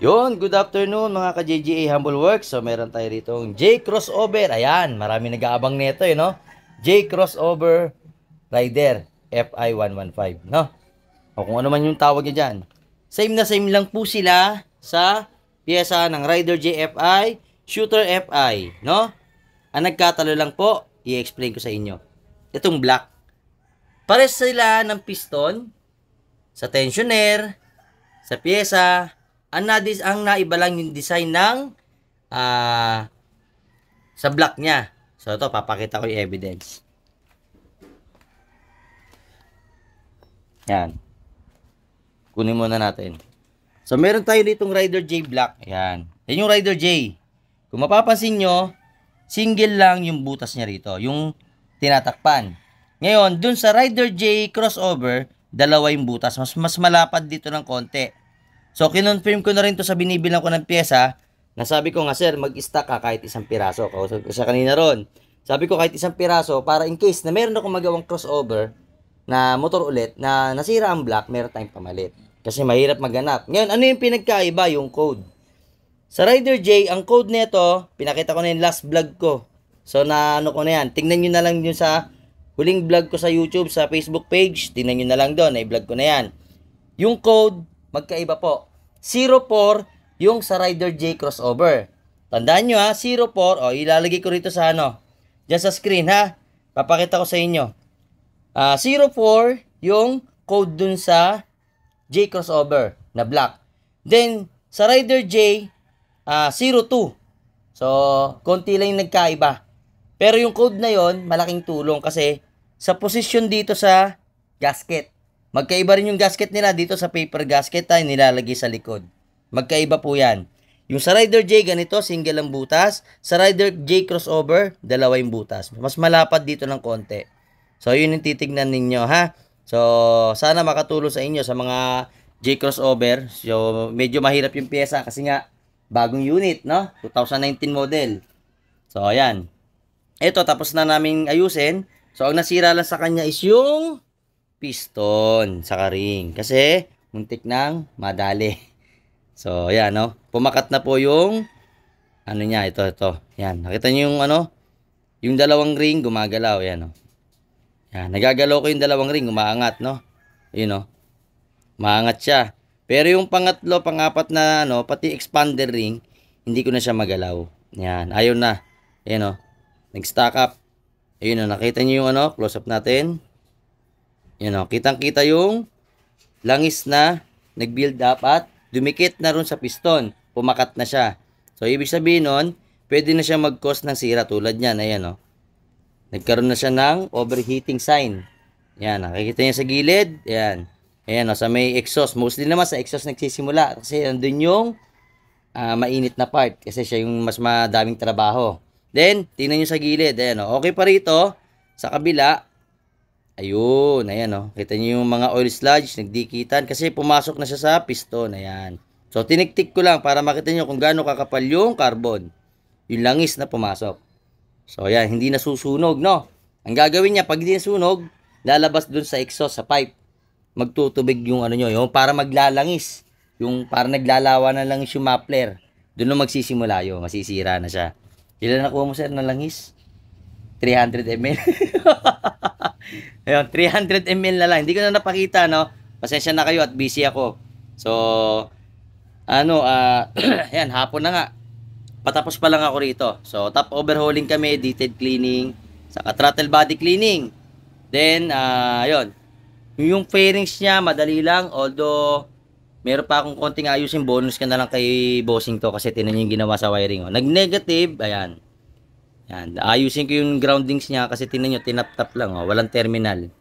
Yun, good afternoon mga ka-JGA Humble Works. So meron tayo ditong J Crossover. Ayan, marami nag-aabang nito no. J Crossover Rider FI115, no? O kung ano man yung tawag niya dyan. Same na same lang po sila sa piyesa ng Rider JFI, Shooter FI, no? Ang nagkatalo lang po, i-explain ko sa inyo. Itong black. Pares sila ng piston sa tensioner, sa piyesa. Ang naiba lang yung design ng sa block niya. So ito, papakita ko yung evidence. Yan. Kunin muna natin. So meron tayo ditong Rider J Black. Yan. Yan yung Rider J. Kung mapapansin nyo, single lang yung butas niya rito. Yung tinatakpan. Ngayon, dun sa Rider J Crossover, dalawa yung butas. Mas malapad dito ng konti. So, kinonfirm ko na rin to sa binibilang ko ng pyesa. Nasabi ko nga, sir, mag-stock ka kahit isang piraso. Kausap ko siya kanina ron. Sabi ko kahit isang piraso para in case na meron akong magawang crossover na motor ulit na nasira ang block, meron tayong pamalit. Kasi mahirap maghanap. Ngayon, ano yung pinagkaiba? Yung code. Sa Rider J, ang code nito, pinakita ko na yung last vlog ko. So, ano ko na yan. Tingnan nyo na lang yun sa huling vlog ko sa YouTube, sa Facebook page. Tingnan nyo na lang doon. Na-vlog ko na yan. Yung code, magkaiba po. 04 yung sa Rider J Crossover. Tandaan nyo 04. O, ilalagay ko rito sa dyan sa screen Papakita ko sa inyo. 04 yung code dun sa J Crossover na black. Then, sa Rider J, 02. So, konti lang yung nagkaiba. Pero yung code na yon malaking tulong kasi sa posisyon dito sa gasket. Magkaiba rin yung gasket nila dito sa paper gasket tayo nilalagay sa likod. Magkaiba po yan. Yung sa Rider J ganito, single ang butas. Sa Rider J Crossover, dalawa yung butas. Mas malapad dito ng konti. So, yun yung titignan ninyo So, sana makatulong sa inyo sa mga J Crossover. So, medyo mahirap yung pyesa kasi nga, bagong unit, no? 2019 model. So, ayan. Ito, tapos na naming ayusin. So, ang nasira lang sa kanya is yung piston sa ring kasi muntik nang madali. So, ayan, no? Pumakat na po yung niya, ito. Yan, nakita niyo yung yung dalawang ring gumagalaw, yan, no? Yan, nagagalaw ko yung dalawang ring, umaangat, no? Yun, no? Maangat siya. Pero yung pangatlo, pangapat na pati expander ring, hindi ko na siya magalaw. Yan, ayaw na. Ayan, no? Nag-stack up. Ayun, no? Nakita niyo yung close up natin. Yan o, kitang-kita yung langis na nag-build up at dumikit na ron sa piston. Pumakat na siya. So, ibig sabihin nun, pwede na siya mag-cause ng sira tulad niyan. Ayan o. Nagkaroon na siya ng overheating sign. Yan, nakikita niya sa gilid. Ayan. Ayan o, sa may exhaust. Mostly naman sa exhaust nagsisimula. Kasi andun yung mainit na part. Kasi siya yung mas madaming trabaho. Then, tingnan nyo sa gilid. Ayan o. Okay pa rito. Sa kabila. Ayun, ayan kita niyo yung mga oil sludge, nagdikitan kasi pumasok na siya sa piston, ayan. So, tiniktik ko lang para makita niyo kung gaano kakapal yung carbon. Yung langis na pumasok. So, ayan, hindi nasusunog, no? Ang gagawin niya, pag hindi nasunog, lalabas dun sa exhaust, sa pipe. Magtutubig yung yung para maglalangis. Yung para naglalawa na langis yung muffler. Doon na magsisimula yun, masisira na siya. Ilan nakuha mo, sir, na langis? 300 ml. Ayun, 300 ml na lang. Hindi ko na napakita, no? Pasensya na kayo at busy ako. So, ayan, hapon na nga. Patapos pa lang ako rito. So, top overhauling kami, detailed cleaning, saka throttle body cleaning. Then, ayun. Yung fairings niya, madali lang. Although, meron pa akong konting ayusin. Bonus ka na lang kay bossing to kasi tinan yung ginawa sa wiring. Nag-negative, ayan. Yan, ayusin ko yung groundings niya kasi tinan nyo, tinap-tap lang, walang terminal.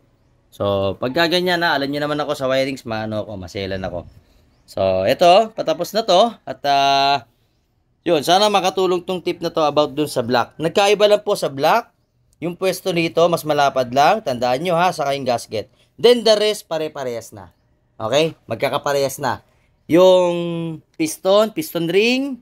So, pagka ganyan alam nyo naman ako sa wirings, maselan ako. So, ito, patapos na to. At, yun, sana makatulong tong tip na to about dun sa black. Nagkaiba lang po sa black. Yung pwesto nito, mas malapad lang. Tandaan nyo sa kayong gasket. Then, the rest, pare-parehas na. Okay? Magkakaparehas na. Yung piston ring,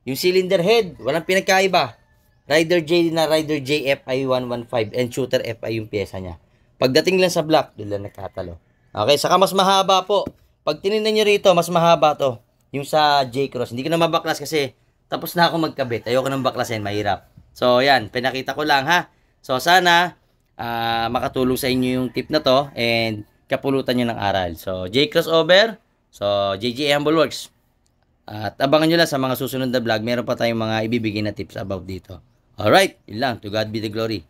yung cylinder head, walang pinagkaiba. Rider J na Rider J FI115 and Shooter FI yung pyesa niya. Pagdating lang sa black, doon lang nagkatalo. Okay, saka mas mahaba po. Pag tinignan nyo rito, mas mahaba to. yung sa J-Cross. Hindi ko na mabaklas kasi tapos na ako magkabit. Ayoko nang baklasin, mahirap. So, yan, pinakita ko lang ha. So, sana makatulong sa inyo yung tip na to and kapulutan nyo ng aral. So, J-Crossover, so JJ Humble Works. At abangan nyo lang sa mga susunod na vlog, meron pa tayong mga ibibigay na tips about dito. Alright, yun lang. To God be the glory.